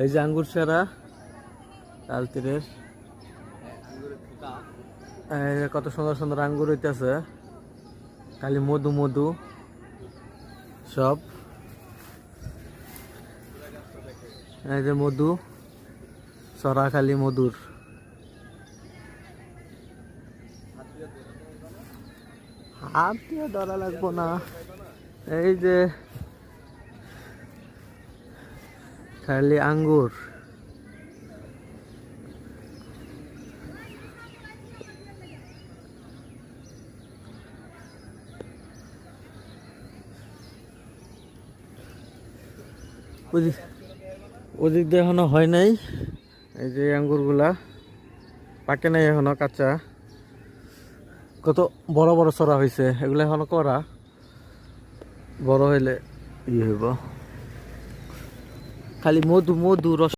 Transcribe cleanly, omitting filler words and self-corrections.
এই যে আঙ্গুর সারা তাল তীরের কত সুন্দর সুন্দর আঙ্গুর হইতেছে, খালি মধু মধু সব। এই যে মধু সরা, খালি মধুর। হাত দিয়ে ধরা লাগবো না। এই যে খালি আঙ্গুর। ওদিক দিয়ে এখনো হয় নাই। এই যে আঙ্গুরগুলা পাকে নাই এখনো, কাঁচা। কত বড় বড় সরা হয়েছে, এগুলো এখনো করা, বড় হইলে ই হইব। খালি মধু মধু রস।